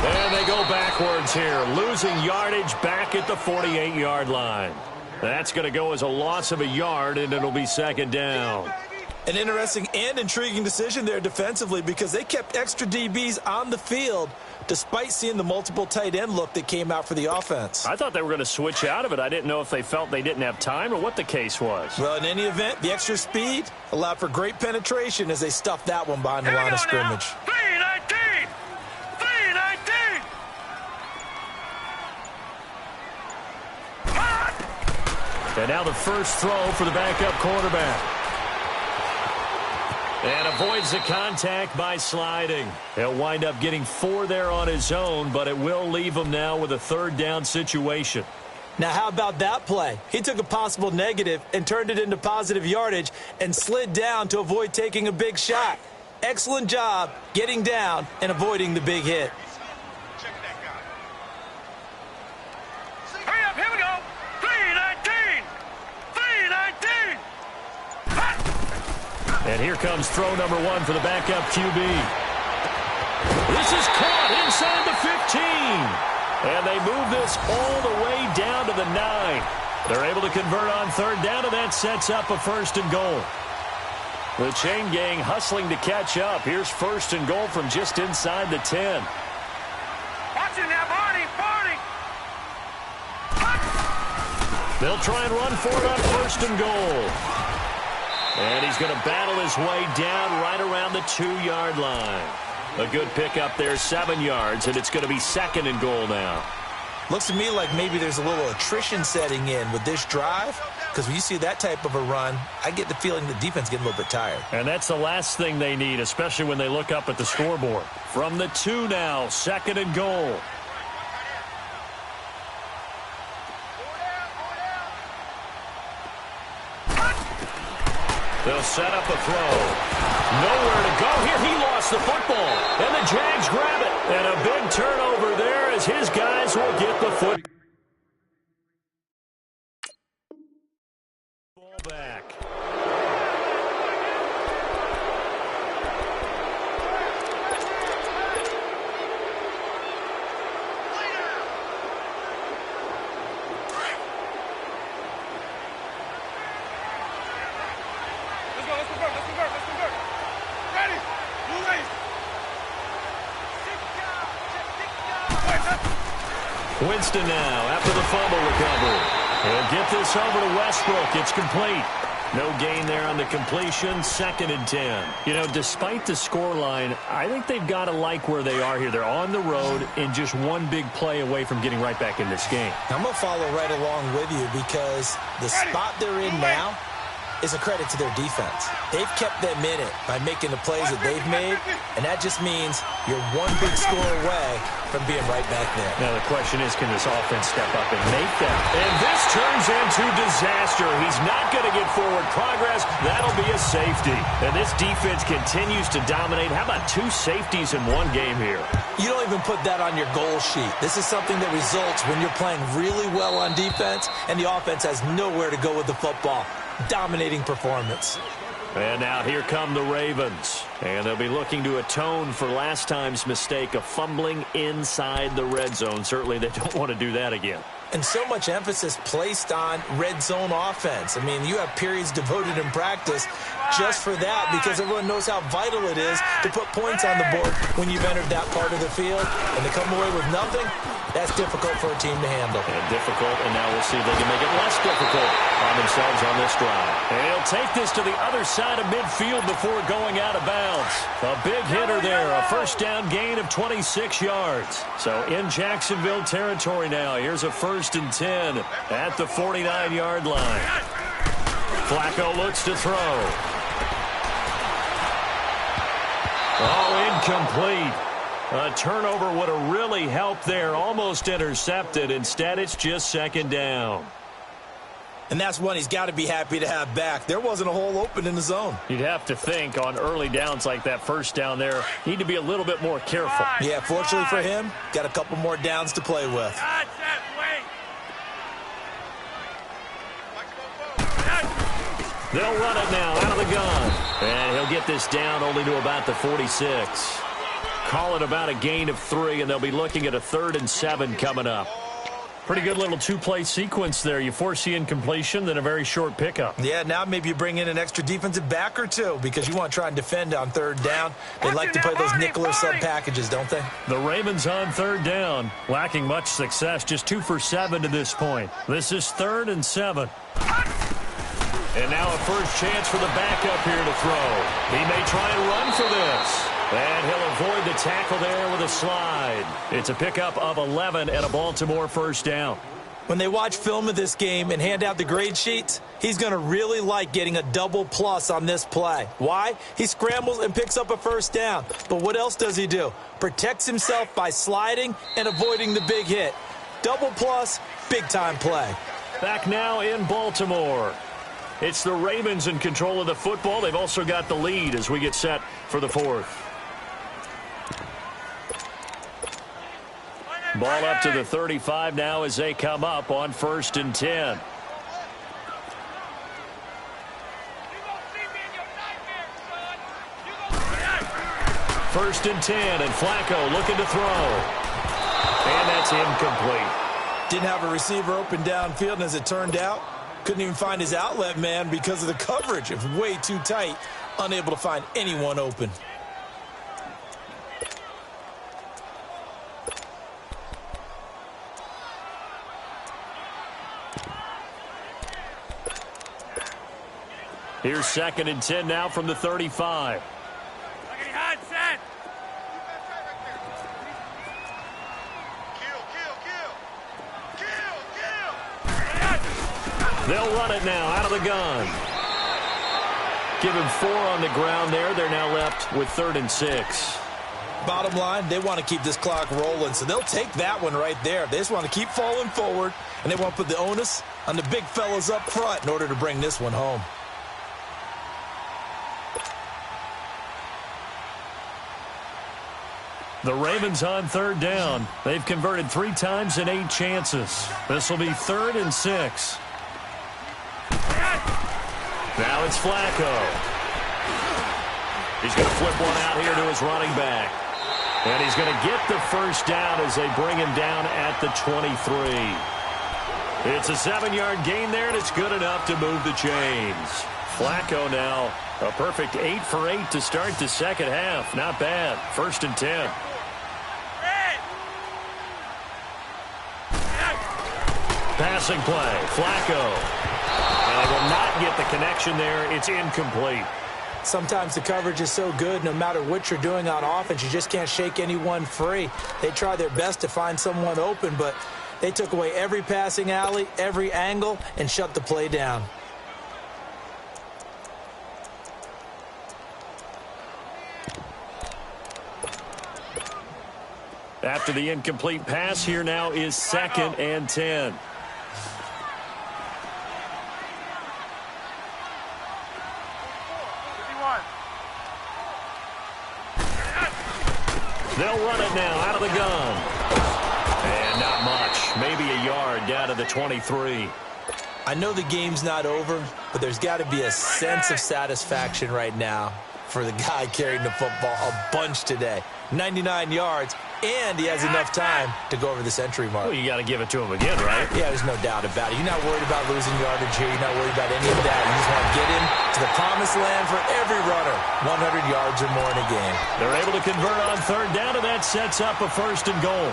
And they go backwards here, losing yardage back at the 48-yard line. That's going to go as a loss of a yard, and it'll be second down. An interesting and intriguing decision there defensively because they kept extra DBs on the field despite seeing the multiple tight end look that came out for the offense. I thought they were going to switch out of it. I didn't know if they felt they didn't have time or what the case was. Well, in any event, the extra speed allowed for great penetration as they stuffed that one behind the line of scrimmage. 3-19! 3-19! And now the first throw for the backup quarterback. And avoids the contact by sliding. He'll wind up getting 4 there on his own, but it will leave him now with a 3rd down situation. Now, how about that play? He took a possible negative and turned it into positive yardage and slid down to avoid taking a big shot. Excellent job getting down and avoiding the big hit. Check that guy. Hurry up, here we go! 3-19! 3-19! And here comes throw number 1 for the backup QB. This is caught inside the 15. And they move this all the way down to the 9. They're able to convert on 3rd down, and that sets up a 1st and goal. The chain gang hustling to catch up. Here's 1st and goal from just inside the 10. Watch it now, Barney! Barney! They'll try and run for it on 1st and goal. And he's going to battle his way down right around the 2-yard line. A good pickup there, 7 yards, and it's going to be 2nd and goal now. Looks to me like maybe there's a little attrition setting in with this drive, because when you see that type of a run, I get the feeling the defense getting a little bit tired. And that's the last thing they need, especially when they look up at the scoreboard. From the 2 now, 2nd and goal. They'll set up a throw. Nowhere to go here. He lost the football. And the Jags grab it. And a big turnover there as his guys will get the foot ball back. Let's convert. Ready? Blue lace. Winston now after the fumble recovery. He'll get this over to Westbrook. It's complete. No gain there on the completion. 2nd and 10. You know, despite the scoreline, I think they've got to like where they are here. They're on the road and just one big play away from getting right back in this game. I'm going to follow right along with you because the spot they're in now is a credit to their defense. They've kept them in it by making the plays that they've made, and that just means you're one big score away from being right back there. Now the question is, can this offense step up and make that? And this turns into disaster. He's not going to get forward progress. That'll be a safety. And this defense continues to dominate. How about 2 safeties in one game here? You don't even put that on your goal sheet. This is something that results when you're playing really well on defense and the offense has nowhere to go with the football. Dominating performance. And now here come the Ravens. And they'll be looking to atone for last time's mistake of fumbling inside the red zone. Certainly they don't want to do that again. And so much emphasis placed on red zone offense. I mean, you have periods devoted in practice just for that because everyone knows how vital it is to put points on the board when you've entered that part of the field. And to come away with nothing, that's difficult for a team to handle. And difficult, and now we'll see if they can make it less difficult on themselves on this drive. And he'll take this to the other side of midfield before going out of bounds. A big hitter there, a first down gain of 26 yards. So in Jacksonville territory now, here's a 1st and 10 at the 49-yard line. Flacco looks to throw. Oh, incomplete. A turnover would have really helped there. Almost intercepted. Instead, it's just 2nd down. And that's one he's got to be happy to have back. There wasn't a hole open in the zone. You'd have to think on early downs like that first down there, need to be a little bit more careful. Yeah, fortunately for him, got a couple more downs to play with. They'll run it now out of the gun. And he'll get this down only to about the 46. Call it about a gain of 3, and they'll be looking at a 3rd and 7 coming up. Pretty good little 2-play sequence there. You force the incompletion, then a very short pickup. Yeah, now maybe you bring in an extra defensive back or 2 because you want to try and defend on 3rd down. They like to play those nickel or sub packages, don't they? The Ravens on 3rd down, lacking much success, just 2 for 7 to this point. This is 3rd and 7. And now a first chance for the backup here to throw. He may try and run for this. And he'll avoid the tackle there with a slide. It's a pickup of 11 and a Baltimore first down. When they watch film of this game and hand out the grade sheets, he's going to really like getting a double plus on this play. Why? He scrambles and picks up a first down. But what else does he do? Protects himself by sliding and avoiding the big hit. Double plus, big-time play. Back now in Baltimore. It's the Ravens in control of the football. They've also got the lead as we get set for the 4th. Ball up to the 35 now as they come up on 1st and 10. First and 10, and Flacco looking to throw. And that's incomplete. Didn't have a receiver open downfield, and as it turned out, couldn't even find his outlet man because of the coverage. It was way too tight, unable to find anyone open. Here's 2nd and 10 now from the 35. They'll run it now out of the gun. Give him 4 on the ground there. They're now left with 3rd and 6. Bottom line, they want to keep this clock rolling, so they'll take that one right there. They just want to keep falling forward, and they want to put the onus on the big fellas up front in order to bring this one home. The Ravens on third down. They've converted 3 times in 8 chances. This will be 3rd and 6. Now it's Flacco. He's going to flip one out here to his running back. And he's going to get the first down as they bring him down at the 23. It's a 7-yard gain there, and it's good enough to move the chains. Flacco now a perfect 8 for 8 to start the second half. Not bad. 1st and 10. Passing play. Flacco. And they will not get the connection there. It's incomplete. Sometimes the coverage is so good, no matter what you're doing on offense, you just can't shake anyone free. They try their best to find someone open, but they took away every passing alley, every angle, and shut the play down. After the incomplete pass, here now is 2nd and 10. They'll run it now out of the gun. And not much. Maybe a yard down to the 23. I know the game's not over, but there's got to be a sense of satisfaction right now for the guy carrying the football a bunch today. 99 yards, and he has enough time to go over the century mark. Well, you got to give it to him again, right? Yeah, there's no doubt about it. You're not worried about losing yardage here. You're not worried about any of that. You just want to get him to the promised land for every runner. 100 yards or more in a game. They're able to convert on third down, and that sets up a 1st and goal.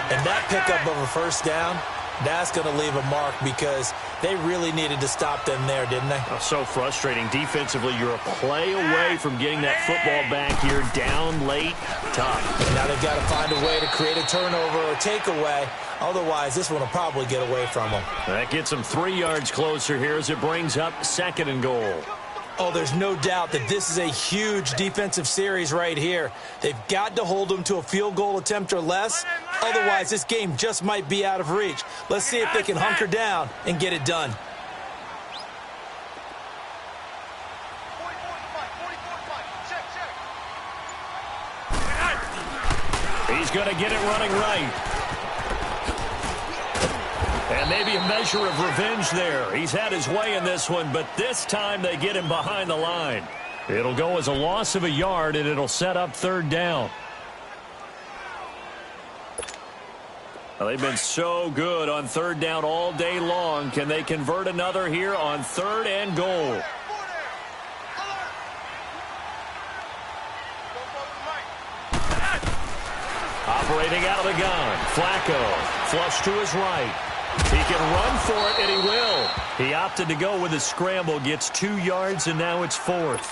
And that pickup of a first down, that's going to leave a mark because they really needed to stop them there, didn't they? Oh, so frustrating. Defensively, you're a play away from getting that football back here down late. Tough. Now they've got to find a way to create a turnover or takeaway. Otherwise, this one will probably get away from them. That gets them 3 yards closer here as it brings up 2nd and goal. Oh, there's no doubt that this is a huge defensive series right here. They've got to hold them to a field goal attempt or less. Otherwise, this game just might be out of reach. Let's see if they can hunker down and get it done. He's going to get it running right. And maybe a measure of revenge there. He's had his way in this one, but this time they get him behind the line. It'll go as a loss of a yard, and it'll set up 3rd down. Well, they've been so good on 3rd down all day long. Can they convert another here on 3rd and goal? Operating out of the gun. Flacco. Flush to his right. He can run for it, and he will. He opted to go with a scramble. Gets 2 yards, and now it's 4th.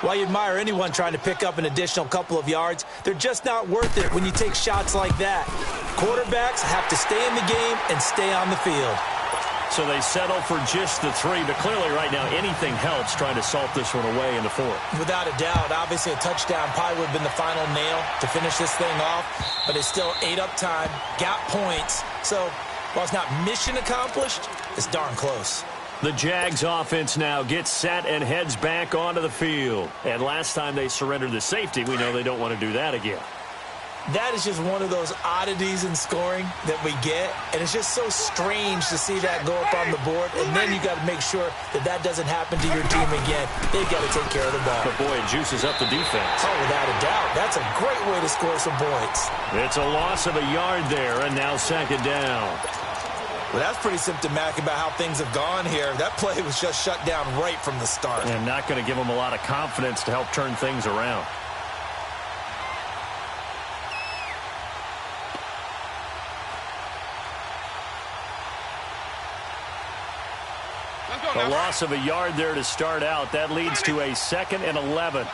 While you admire anyone trying to pick up an additional couple of yards, they're just not worth it when you take shots like that. Quarterbacks have to stay in the game and stay on the field. So they settle for just the 3, but clearly right now anything helps trying to salt this one away in the 4th. Without a doubt, obviously a touchdown probably would have been the final nail to finish this thing off, but it's still ate up time, got points. So while it's not mission accomplished, it's darn close. The Jags offense now gets set and heads back onto the field. And last time they surrendered the safety, we know they don't want to do that again. That is just one of those oddities in scoring that we get, and it's just so strange to see that go up on the board, and then you got to make sure that that doesn't happen to your team again. They've got to take care of the ball. But boy, it juices up the defense. Oh, without a doubt. That's a great way to score some points. It's a loss of a yard there, and now 2nd down. Well, that's pretty symptomatic about how things have gone here. That play was just shut down right from the start. And not going to give them a lot of confidence to help turn things around. A loss of a yard there to start out. That leads to a 2nd and 11.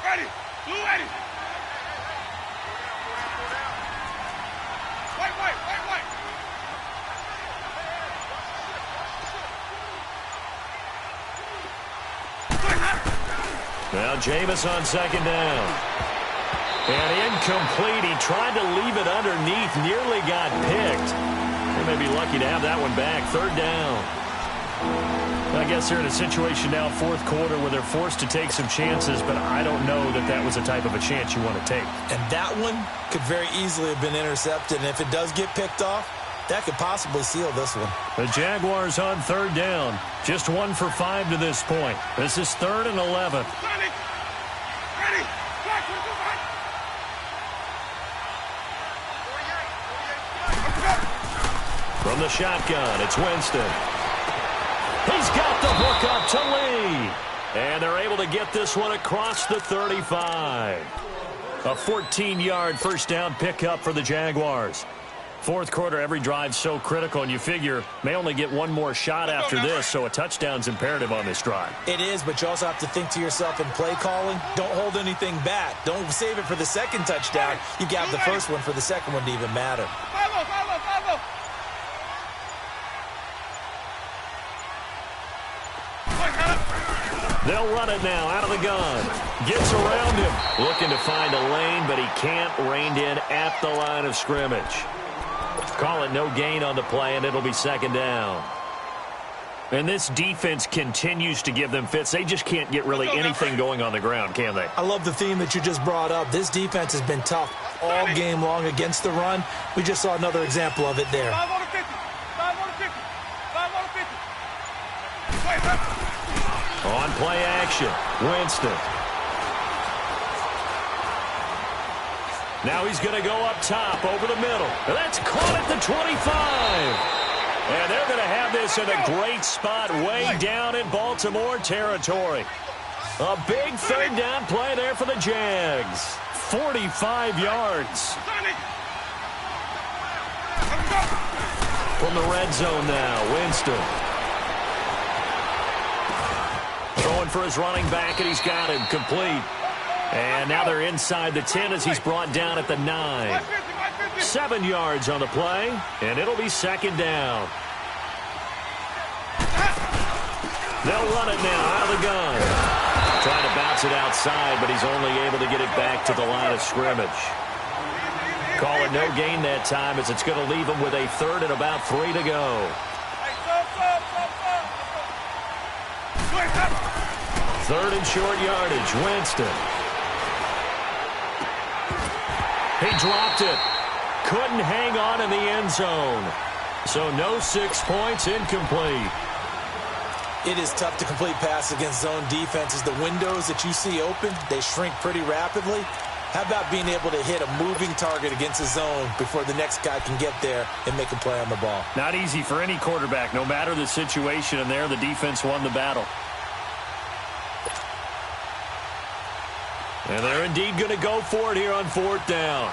Ready. Blue ready. White. Now Jameis on 2nd down. And incomplete. He tried to leave it underneath. Nearly got picked. They may be lucky to have that one back. 3rd down. I guess they're in a situation now, fourth quarter, where they're forced to take some chances, but I don't know that that was the type of a chance you want to take. And that one could very easily have been intercepted, and if it does get picked off, that could possibly seal this one. The Jaguars on third down. Just 1 for 5 to this point. This is 3rd and 11. From the shotgun, it's Winston. He's got the hook up to Lee. And they're able to get this one across the 35. A 14-yard first down pickup for the Jaguars. Fourth quarter, every drive so critical, and you figure may only get one more shot after this, so a touchdown's imperative on this drive. It is, but you also have to think to yourself in play calling, don't hold anything back. Don't save it for the second touchdown. You got the first one for the second one to even matter. They'll run it now out of the gun. Gets around him. Looking to find a lane, but he can't. Reined in at the line of scrimmage. Call it no gain on the play, and it'll be second down. And this defense continues to give them fits. They just can't get really anything going on the ground, can they? I love the theme that you just brought up. This defense has been tough all game long against the run. We just saw another example of it there. On play action, Winston. Now he's going to go up top over the middle. That's caught at the 25. And they're going to have this in a great spot way down in Baltimore territory. A big third down play there for the Jags. 45 yards. From the red zone now, Winston. Throwing for his running back, and he's got him complete. And now they're inside the 10 as he's brought down at the 9. 7 yards on the play, and it'll be second down. They'll run it now out of the gun. Trying to bounce it outside, but he's only able to get it back to the line of scrimmage. Call it no gain that time as it's going to leave him with a third and about 3 to go. Third and short yardage, Winston. He dropped it. Couldn't hang on in the end zone. So no 6 points, incomplete. It is tough to complete passes against zone defenses. The windows that you see open, they shrink pretty rapidly. How about being able to hit a moving target against a zone before the next guy can get there and make a play on the ball? Not easy for any quarterback, no matter the situation, and there the defense won the battle. And they're indeed going to go for it here on fourth down.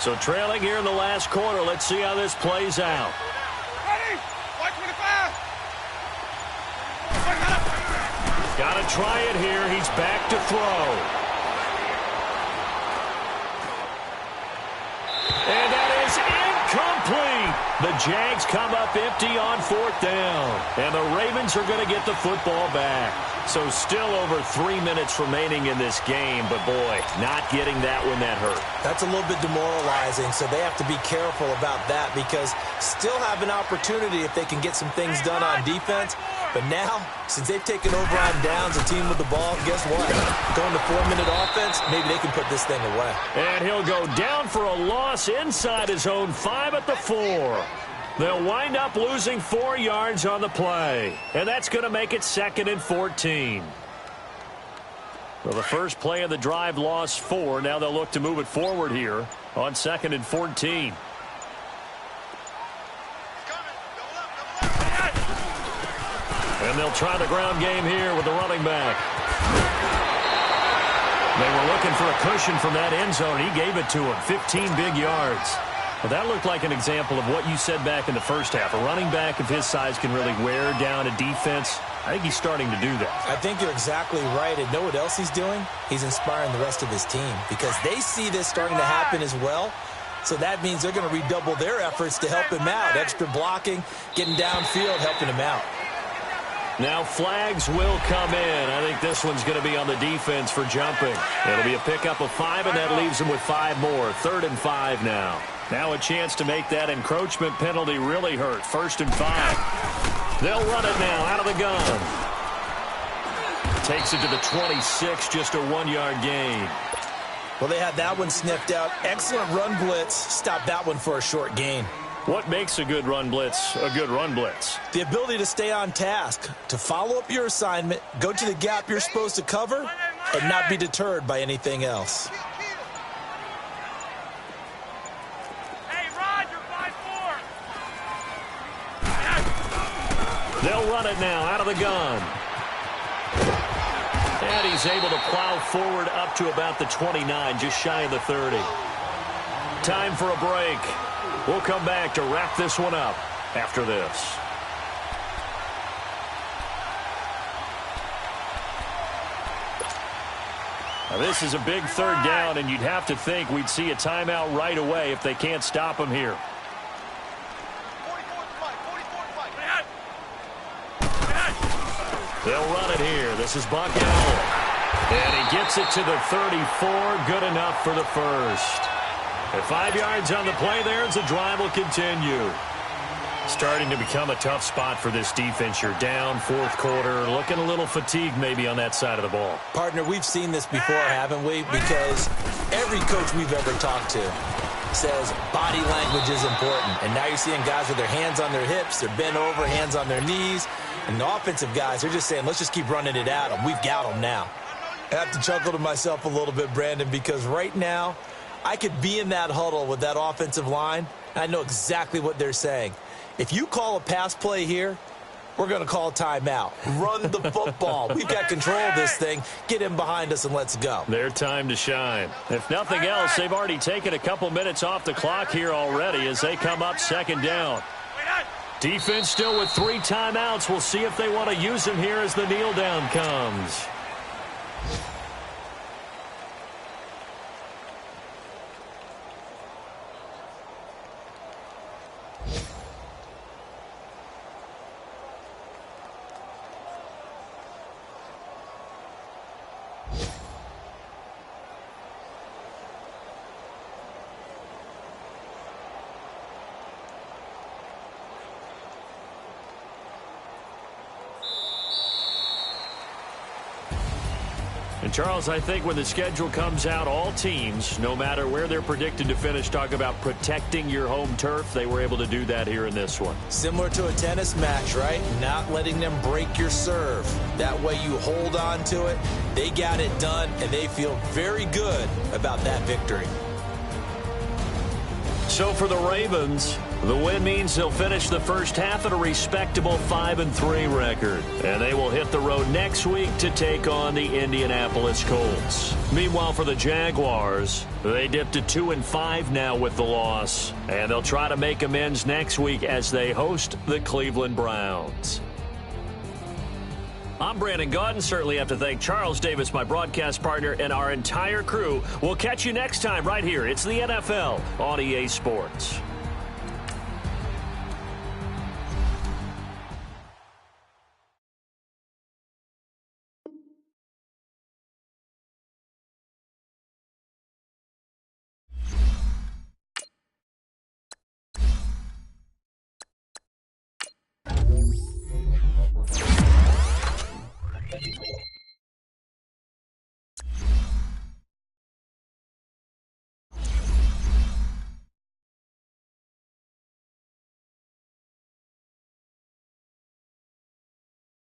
So trailing here in the last quarter, let's see how this plays out. Ready? 125. Got to try it here. He's back to throw. And that is incomplete. The Jags come up empty on fourth down. And the Ravens are going to get the football back. So still over 3 minutes remaining in this game, but boy, not getting that when that hurt. That's a little bit demoralizing, so they have to be careful about that because still have an opportunity if they can get some things done on defense. But now, since they've taken over on downs, a team with the ball, guess what? Going to 4-minute offense, maybe they can put this thing away. And he'll go down for a loss inside his own 5 at the 4. They'll wind up losing 4 yards on the play. And that's going to make it 2nd and 14. Well, the first play of the drive lost 4. Now they'll look to move it forward here on 2nd and 14. And they'll try the ground game here with the running back. They were looking for a cushion from that end zone. He gave it to him. 15 big yards. Well, that looked like an example of what you said back in the first half. A running back of his size can really wear down a defense. I think he's starting to do that. I think you're exactly right. And know what else he's doing? He's inspiring the rest of his team because they see this starting to happen as well. So that means they're going to redouble their efforts to help him out. Extra blocking, getting downfield, helping him out. Now flags will come in. I think this one's going to be on the defense for jumping. It'll be a pickup of 5, and that leaves them with 5 more. 3rd and 5 now. Now a chance to make that encroachment penalty really hurt. 1st and 5. They'll run it now out of the gun. Takes it to the 26, just a 1-yard gain. Well, they had that one sniffed out. Excellent run blitz. Stop that one for a short gain. What makes a good run blitz a good run blitz? The ability to stay on task, to follow up your assignment, go to the gap you're supposed to cover, and not be deterred by anything else. Hey, Rod, you're 5-4. They'll run it now out of the gun. And he's able to plow forward up to about the 29, just shy of the 30. Time for a break. We'll come back to wrap this one up after this. Now this is a big third down, and you'd have to think we'd see a timeout right away if they can't stop him here. 44 fight. They'll run it here. This is Buck Allen. And he gets it to the 34. Good enough for the first. At 5 yards on the play there as the drive will continue. Starting to become a tough spot for this defense. You're down fourth quarter, looking a little fatigued maybe on that side of the ball. Partner, we've seen this before, haven't we? Because every coach we've ever talked to says body language is important. And now you're seeing guys with their hands on their hips, they're bent over, hands on their knees. And the offensive guys, they're just saying, let's just keep running it at them. We've got them now. I have to chuckle to myself a little bit, Brandon, because right now I could be in that huddle with that offensive line, and I know exactly what they're saying. If you call a pass play here, we're going to call timeout. Run the football. We've got control of this thing. Get him behind us and let's go. Their time to shine. If nothing else, they've already taken a couple minutes off the clock here already as they come up second down. Defense still with 3 timeouts. We'll see if they want to use them here as the kneel down comes. And, Charles, I think when the schedule comes out, all teams, no matter where they're predicted to finish, talk about protecting your home turf. They were able to do that here in this one. Similar to a tennis match, right? Not letting them break your serve. That way you hold on to it. They got it done, and they feel very good about that victory. So for the Ravens, the win means they'll finish the first half at a respectable 5-3 record. And they will hit the road next week to take on the Indianapolis Colts. Meanwhile, for the Jaguars, they dipped to 2-5 now with the loss. And they'll try to make amends next week as they host the Cleveland Browns. I'm Brandon Gaudin. Certainly have to thank Charles Davis, my broadcast partner, and our entire crew. We'll catch you next time right here. It's the NFL on EA Sports.